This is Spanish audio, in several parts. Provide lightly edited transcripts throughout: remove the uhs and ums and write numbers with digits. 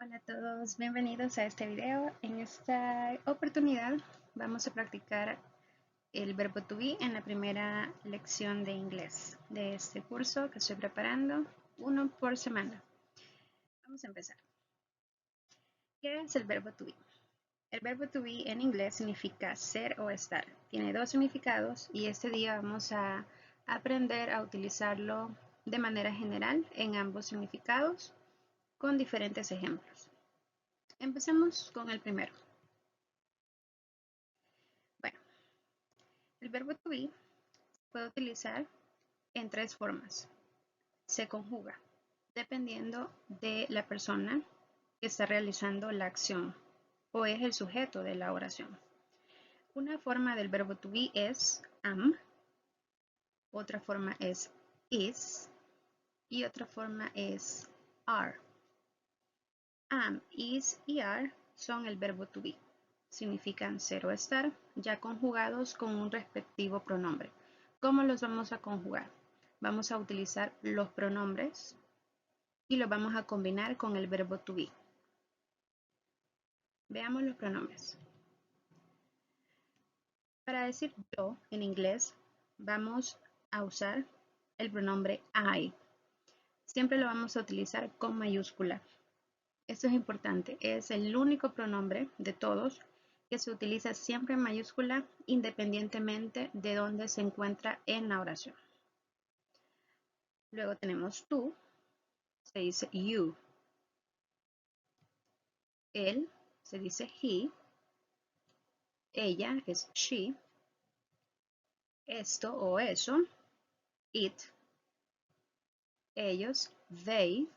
Hola a todos, bienvenidos a este video. En esta oportunidad vamos a practicar el verbo to be en la primera lección de inglés de este curso que estoy preparando, uno por semana. Vamos a empezar. ¿Qué es el verbo to be? El verbo to be en inglés significa ser o estar. Tiene dos significados y este día vamos a aprender a utilizarlo de manera general en ambos significados con diferentes ejemplos. Empecemos con el primero. Bueno, el verbo to be se puede utilizar en tres formas. Se conjuga dependiendo de la persona que está realizando la acción o es el sujeto de la oración. Una forma del verbo to be es am, otra forma es is y otra forma es are. Am, is y are son el verbo to be. Significan ser o estar, ya conjugados con un respectivo pronombre. ¿Cómo los vamos a conjugar? Vamos a utilizar los pronombres y los vamos a combinar con el verbo to be. Veamos los pronombres. Para decir yo en inglés, vamos a usar el pronombre I. Siempre lo vamos a utilizar con mayúscula. Esto es importante, es el único pronombre de todos que se utiliza siempre en mayúscula independientemente de dónde se encuentra en la oración. Luego tenemos tú, se dice you. Él se dice he. Ella es she. Esto o eso, it. Ellos, they.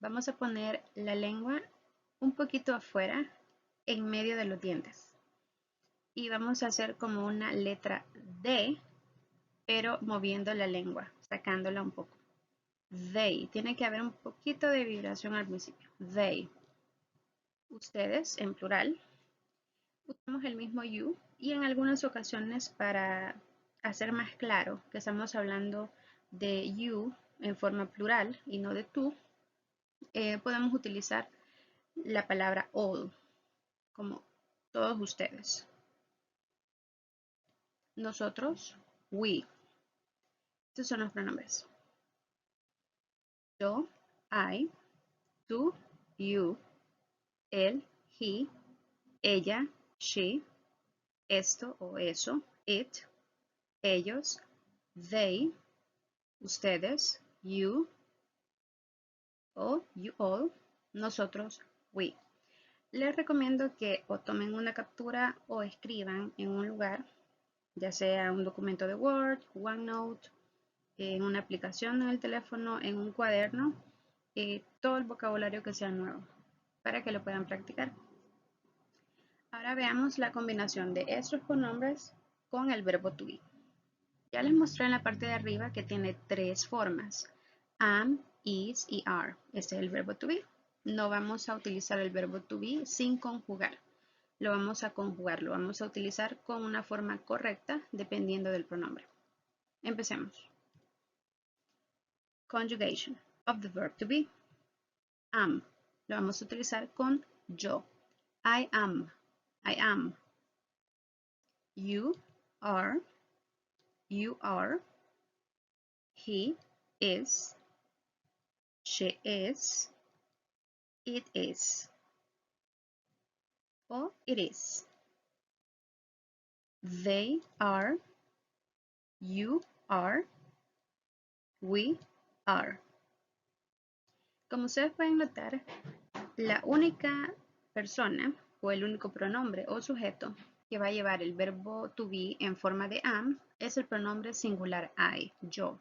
Vamos a poner la lengua un poquito afuera, en medio de los dientes. Y vamos a hacer como una letra D, pero moviendo la lengua, sacándola un poco. They. Tiene que haber un poquito de vibración al principio. They. Ustedes, en plural. Usamos el mismo you y en algunas ocasiones para hacer más claro que estamos hablando de you en forma plural y no de tú, podemos utilizar la palabra all, como todos ustedes. Nosotros, we. Estos son los pronombres. Yo, I, tú, you, él, he, ella, she, esto o eso, it, ellos, they, ustedes, you, o you all, nosotros, we. Les recomiendo que o tomen una captura o escriban en un lugar, ya sea un documento de Word, OneNote, en una aplicación en el teléfono, en un cuaderno, todo el vocabulario que sea nuevo, para que lo puedan practicar. Ahora veamos la combinación de estos pronombres con el verbo to be. Ya les mostré en la parte de arriba que tiene tres formas: am, is y are. Este es el verbo to be. No vamos a utilizar el verbo to be sin conjugar. Lo vamos a conjugar, lo vamos a utilizar con una forma correcta dependiendo del pronombre. Empecemos. Conjugation of the verb to be. Am. Lo vamos a utilizar con yo. I am. I am. You are. You are. He is. She is. It is. O it is. They are. You are. We are. Como ustedes pueden notar, la única persona o el único pronombre o sujeto que va a llevar el verbo to be en forma de am es el pronombre singular I, yo.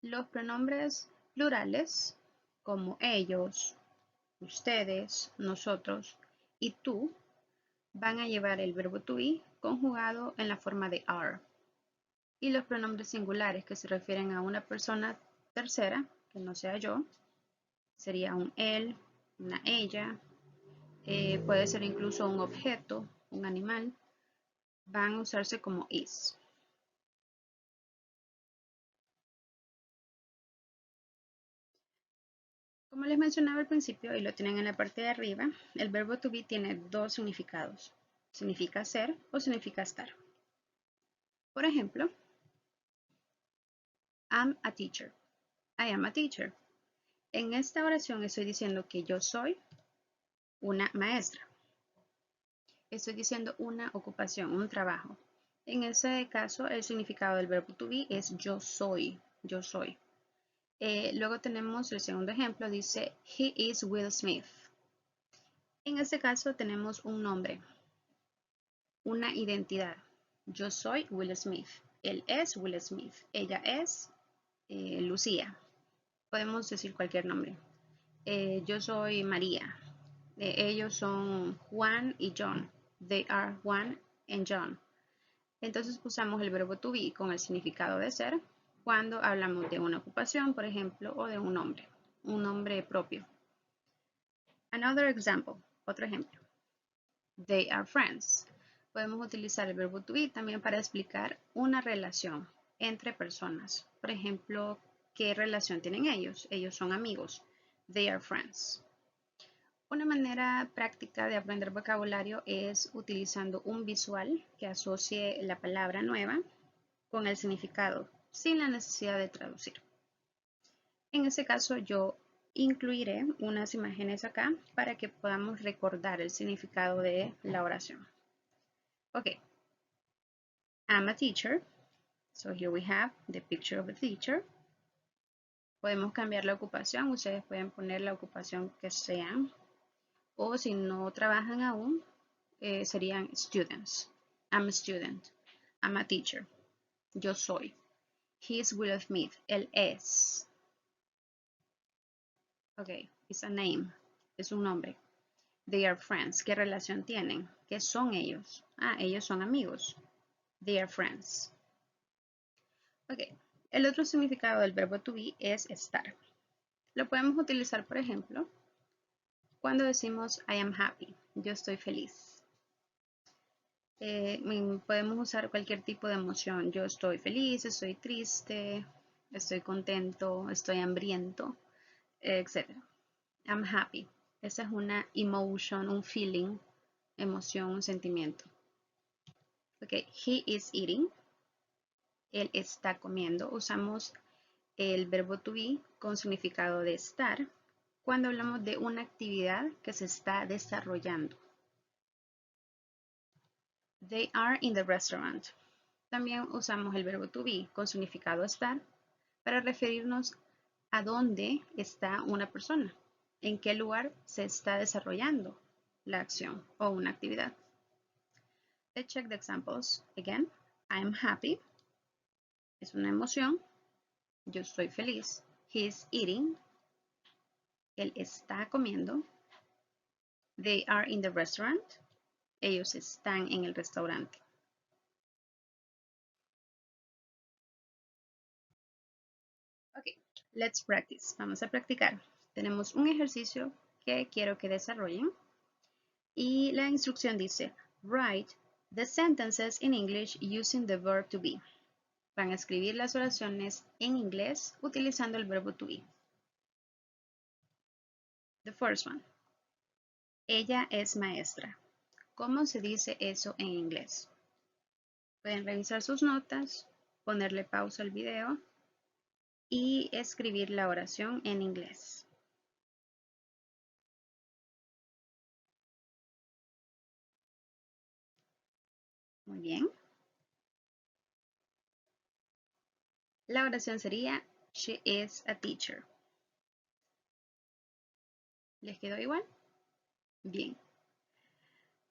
Los pronombres plurales como ellos, ustedes, nosotros y tú van a llevar el verbo to be conjugado en la forma de are. Y los pronombres singulares que se refieren a una persona tercera, que no sea yo, sería un él, una ella, puede ser incluso un objeto, un animal, van a usarse como is. Como les mencionaba al principio y lo tienen en la parte de arriba, el verbo to be tiene dos significados. Significa ser o significa estar. Por ejemplo, I'm a teacher. I am a teacher. En esta oración estoy diciendo que yo soy una maestra. Estoy diciendo una ocupación, un trabajo. En ese caso, el significado del verbo to be es yo soy, yo soy. Luego tenemos el segundo ejemplo, dice he is Will Smith. En este caso tenemos un nombre, una identidad. Yo soy Will Smith. Él es Will Smith. Ella es Lucía. Podemos decir cualquier nombre. Yo soy María. Ellos son Juan y John. They are Juan and John. Entonces usamos el verbo to be con el significado de ser cuando hablamos de una ocupación, por ejemplo, o de un nombre propio. Another example, otro ejemplo. They are friends. Podemos utilizar el verbo to be también para explicar una relación entre personas. Por ejemplo, ¿qué relación tienen ellos? Ellos son amigos. They are friends. Una manera práctica de aprender vocabulario es utilizando un visual que asocie la palabra nueva con el significado, sin la necesidad de traducir. En este caso, yo incluiré unas imágenes acá para que podamos recordar el significado de la oración. Ok, I'm a teacher. So here we have the picture of a teacher. Podemos cambiar la ocupación, ustedes pueden poner la ocupación que sean. O si no trabajan aún, serían students. I'm a student. I'm a teacher. Yo soy. He is Will Smith. Él es. Ok, it's a name. Es un nombre. They are friends. ¿Qué relación tienen? ¿Qué son ellos? Ah, ellos son amigos. They are friends. Ok, el otro significado del verbo to be es estar. Lo podemos utilizar, por ejemplo, cuando decimos I am happy. Yo estoy feliz. Podemos usar cualquier tipo de emoción. Yo estoy feliz, estoy triste, estoy contento, estoy hambriento, etc. I'm happy. Esa es una emotion, un feeling, emoción, un sentimiento. Ok, he is eating. Él está comiendo. Usamos el verbo to be con significado de estar cuando hablamos de una actividad que se está desarrollando. They are in the restaurant. También usamos el verbo to be con significado estar para referirnos a dónde está una persona, en qué lugar se está desarrollando la acción o una actividad. Let's check the examples again. I'm happy. Es una emoción. Yo estoy feliz. He is eating. Él está comiendo. They are in the restaurant. Ellos están en el restaurante. Ok, let's practice. Vamos a practicar. Tenemos un ejercicio que quiero que desarrollen. Y la instrucción dice, write the sentences in English using the verb to be. Van a escribir las oraciones en inglés utilizando el verbo to be. The first one. Ella es maestra. ¿Cómo se dice eso en inglés? Pueden revisar sus notas, ponerle pausa al video y escribir la oración en inglés. Muy bien. La oración sería, she is a teacher. ¿Les quedó igual? Bien.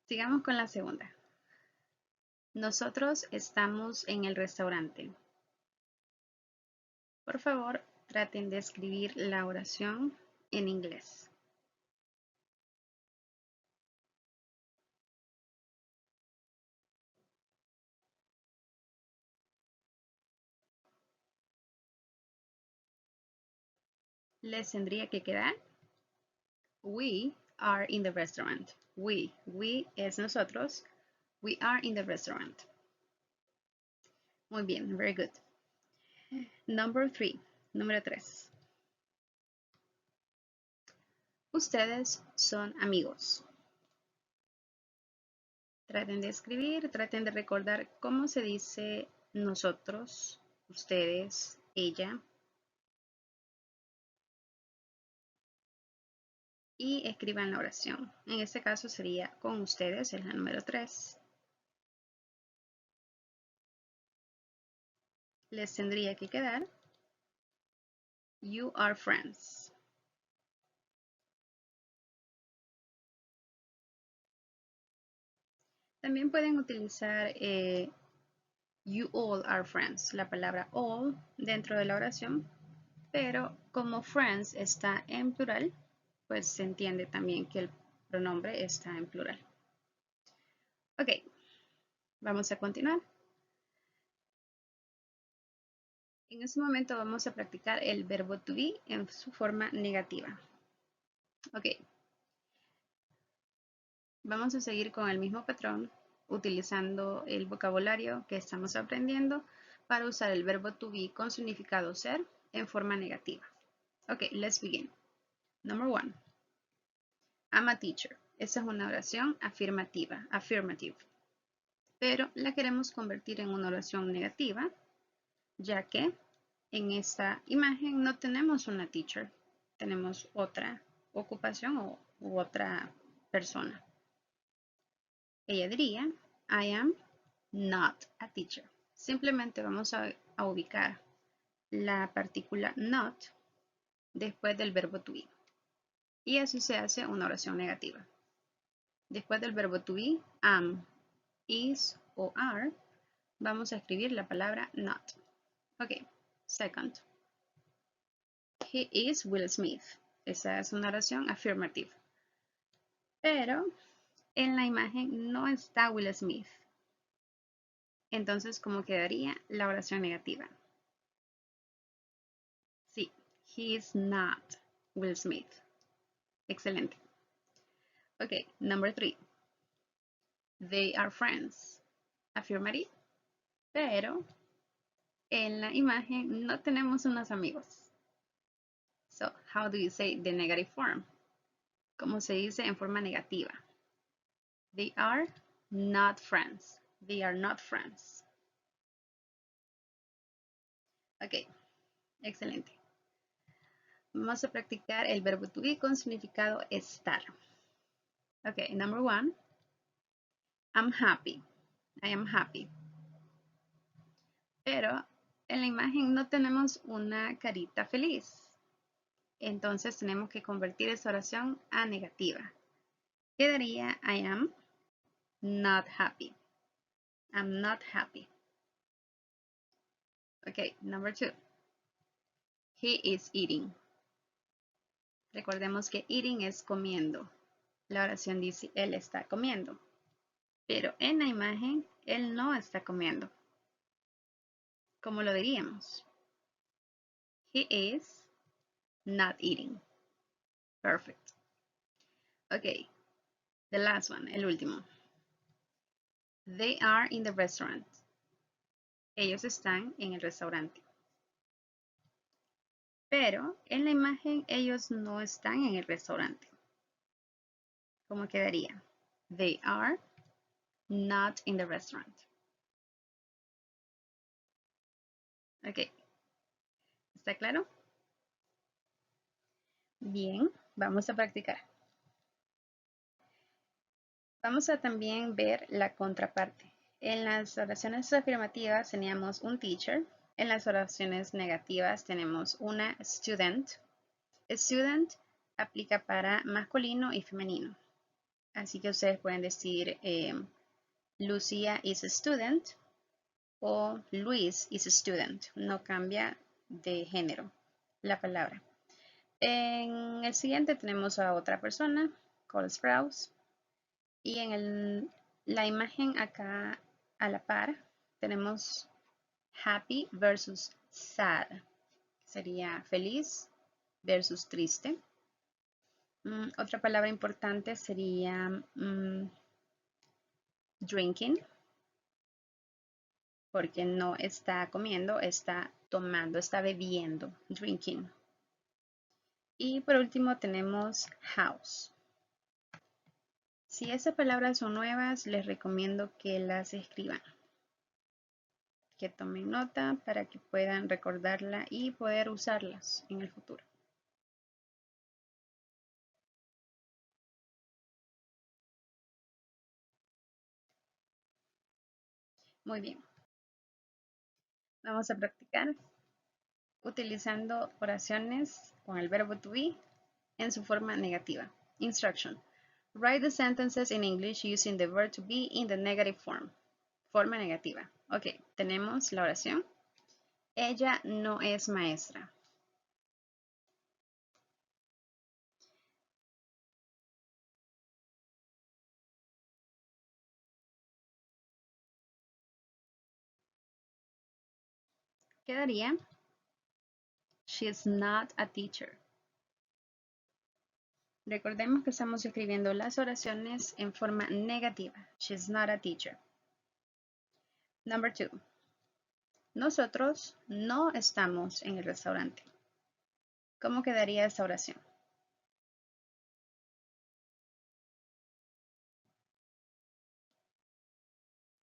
Sigamos con la segunda. Nosotros estamos en el restaurante. Por favor, traten de escribir la oración en inglés. Les tendría que quedar we are in the restaurant. We es nosotros. We are in the restaurant. Muy bien, very good. Number 3, número 3. Ustedes son amigos. Traten de escribir, traten de recordar cómo se dice nosotros, ustedes, ella. Y escriban la oración. En este caso sería con ustedes, es la número 3. Les tendría que quedar You are friends. También pueden utilizar You all are friends, la palabra all dentro de la oración, pero como friends está en plural, pues se entiende también que el pronombre está en plural. Ok, vamos a continuar. En este momento vamos a practicar el verbo to be en su forma negativa. Ok, vamos a seguir con el mismo patrón utilizando el vocabulario que estamos aprendiendo para usar el verbo to be con significado ser en forma negativa. Ok, let's begin. Number 1. I'm a teacher. Esa es una oración afirmativa, affirmative. Pero la queremos convertir en una oración negativa, ya que en esta imagen no tenemos una teacher, tenemos otra ocupación u otra persona. Ella diría, I am not a teacher. Simplemente vamos a ubicar la partícula not después del verbo to be. Y así se hace una oración negativa. Después del verbo to be, am, is o are, vamos a escribir la palabra not. Ok, second. He is Will Smith. Esa es una oración afirmativa. Pero en la imagen no está Will Smith. Entonces, ¿cómo quedaría la oración negativa? Sí, he is not Will Smith. Excelente. Ok, number 3. They are friends. Afirmaría. Pero en la imagen no tenemos unos amigos. So, how do you say the negative form? ¿Cómo se dice en forma negativa? They are not friends. They are not friends. Ok, excelente. Vamos a practicar el verbo to be con significado estar. Ok, number 1. I'm happy. I am happy. Pero en la imagen no tenemos una carita feliz. Entonces tenemos que convertir esa oración a negativa. Quedaría I am not happy. I'm not happy. Ok, number 2. He is eating. Recordemos que eating es comiendo. La oración dice él está comiendo. Pero en la imagen él no está comiendo. ¿Cómo lo diríamos? He is not eating. Perfect. Ok, the last one, el último. They are in the restaurant. Ellos están en el restaurante. Pero en la imagen ellos no están en el restaurante. ¿Cómo quedaría? They are not in the restaurant. Ok. ¿Está claro? Bien, vamos a practicar. Vamos a también ver la contraparte. En las oraciones afirmativas teníamos un teacher. En las oraciones negativas tenemos una student. Student aplica para masculino y femenino. Así que ustedes pueden decir Lucia is a student o Luis is a student. No cambia de género la palabra. En el siguiente tenemos a otra persona, Cole Sprouse. Y en la imagen acá a la par tenemos happy versus sad. Sería feliz versus triste. Otra palabra importante sería drinking, porque no está comiendo, está tomando, está bebiendo, drinking. Y por último tenemos house. Si esas palabras son nuevas, les recomiendo que las escriban, que tomen nota para que puedan recordarla y poder usarlas en el futuro. Muy bien. Vamos a practicar utilizando oraciones con el verbo to be en su forma negativa. Instruction. Write the sentences in English using the verb to be in the negative form. Forma negativa. Ok, tenemos la oración. Ella no es maestra. Quedaría, she's not a teacher. Recordemos que estamos escribiendo las oraciones en forma negativa. She's not a teacher. Number 2. Nosotros no estamos en el restaurante. ¿Cómo quedaría esta oración?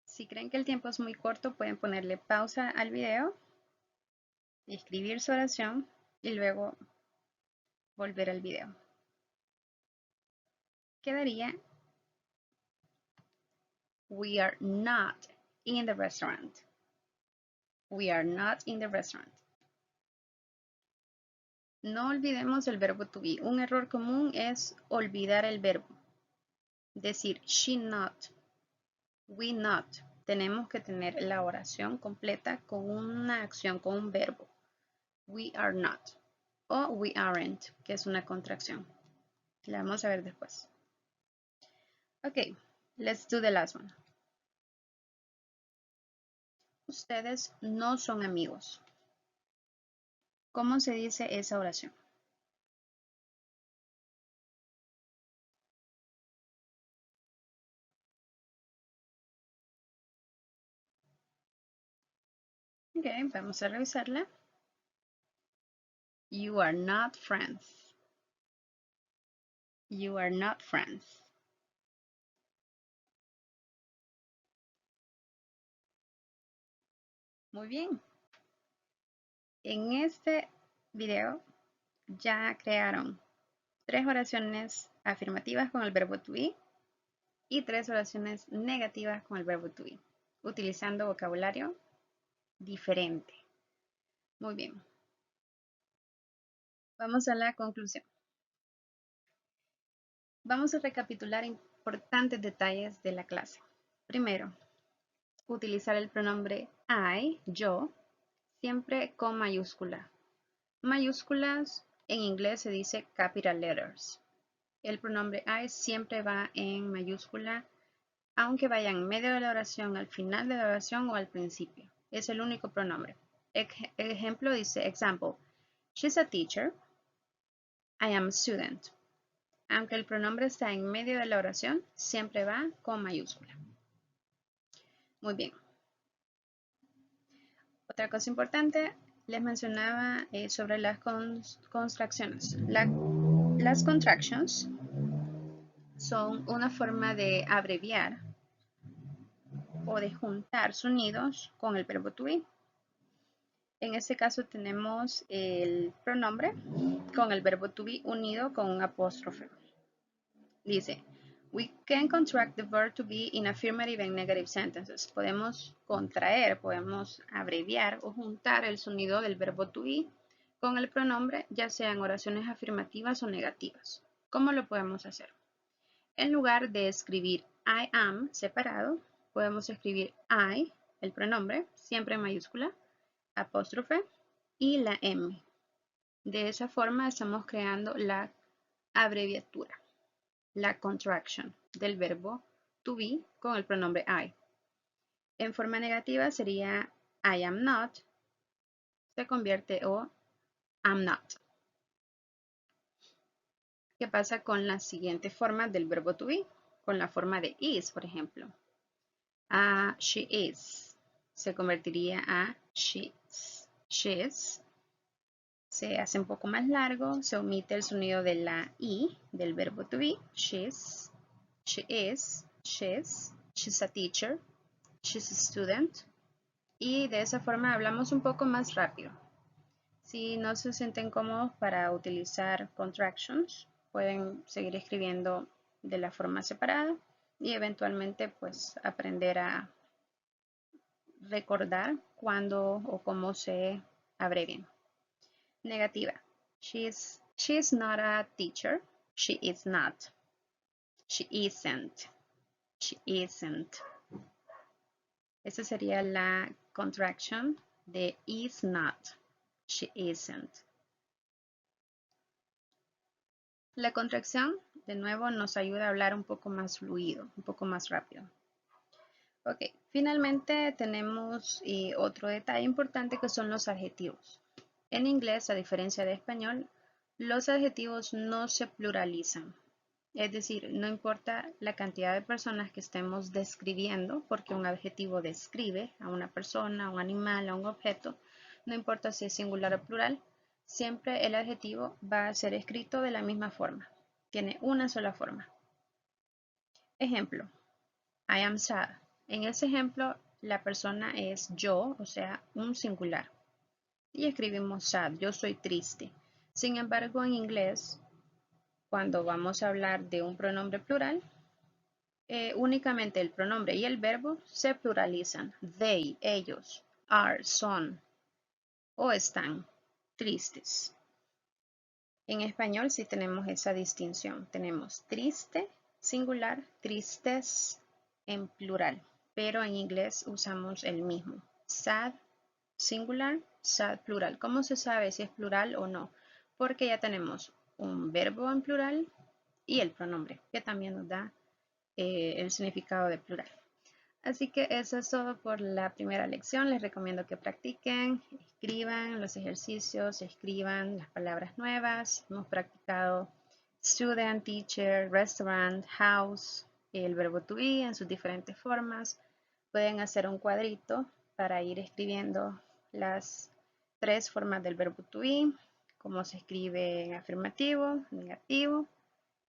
Si creen que el tiempo es muy corto, pueden ponerle pausa al video, escribir su oración y luego volver al video. Quedaría, we are not in the restaurant. We are not in the restaurant. No olvidemos el verbo to be. Un error común es olvidar el verbo. Decir she not, we not. Tenemos que tener la oración completa con una acción, con un verbo. We are not. O we aren't, que es una contracción. La vamos a ver después. Ok, let's do the last one. Ustedes no son amigos. ¿Cómo se dice esa oración? Ok, vamos a revisarla. You are not friends. You are not friends. Muy bien. En este video ya crearon 3 oraciones afirmativas con el verbo to be y 3 oraciones negativas con el verbo to be, utilizando vocabulario diferente. Muy bien. Vamos a la conclusión. Vamos a recapitular importantes detalles de la clase. Primero, utilizar el pronombre I, yo, siempre con mayúscula. Mayúsculas en inglés se dice capital letters. El pronombre I siempre va en mayúscula, aunque vaya en medio de la oración, al final de la oración o al principio. Es el único pronombre. Ejemplo dice, example, she's a teacher, I am a student. Aunque el pronombre está en medio de la oración, siempre va con mayúscula. Muy bien. Otra cosa importante, les mencionaba sobre las contracciones. Las contractions son una forma de abreviar o de juntar sonidos con el verbo to be. En este caso tenemos el pronombre con el verbo to be unido con un apóstrofe. Dice, we can contract the verb to be in affirmative and negative sentences. Podemos contraer, podemos abreviar o juntar el sonido del verbo to be con el pronombre, ya sean oraciones afirmativas o negativas. ¿Cómo lo podemos hacer? En lugar de escribir I am separado, podemos escribir I, el pronombre, siempre en mayúscula, apóstrofe y la M. De esa forma estamos creando la abreviatura, la contraction del verbo to be con el pronombre I. En forma negativa sería I am not, se convierte o am not. ¿Qué pasa con la siguiente forma del verbo to be? Con la forma de is, por ejemplo. She is se convertiría a she's. se hace un poco más largo, se omite el sonido de la I del verbo to be. She's, she is, she's a teacher, she's a student. Y de esa forma hablamos un poco más rápido. Si no se sienten cómodos para utilizar contractions, pueden seguir escribiendo de la forma separada y eventualmente pues aprender a recordar cuándo o cómo se abrevian. Negativa. She's not a teacher. She is not. She isn't. She isn't. Esa sería la contraction de is not. She isn't. La contracción, de nuevo, nos ayuda a hablar un poco más fluido, un poco más rápido. Ok, finalmente tenemos otro detalle importante que son los adjetivos. En inglés, a diferencia de español, los adjetivos no se pluralizan. Es decir, no importa la cantidad de personas que estemos describiendo, porque un adjetivo describe a una persona, a un animal, a un objeto, no importa si es singular o plural, siempre el adjetivo va a ser escrito de la misma forma. Tiene una sola forma. Ejemplo, I am sad. En ese ejemplo, la persona es yo, o sea, un singular. Y escribimos sad, yo soy triste. Sin embargo, en inglés, cuando vamos a hablar de un pronombre plural, únicamente el pronombre y el verbo se pluralizan. They, ellos, are, son o están tristes. En español sí tenemos esa distinción. Tenemos triste, singular, tristes en plural, pero en inglés usamos el mismo. Sad, singular, sad, plural. ¿Cómo se sabe si es plural o no? Porque ya tenemos un verbo en plural y el pronombre, que también nos da el significado de plural. Así que eso es todo por la primera lección. Les recomiendo que practiquen, escriban los ejercicios, escriban las palabras nuevas. Hemos practicado student, teacher, restaurant, house, el verbo to be en sus diferentes formas. Pueden hacer un cuadrito para ir escribiendo las tres formas del verbo to be, cómo se escribe en afirmativo, negativo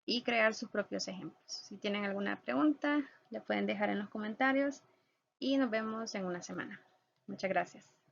y crear sus propios ejemplos. Si tienen alguna pregunta, la pueden dejar en los comentarios y nos vemos en una semana. Muchas gracias.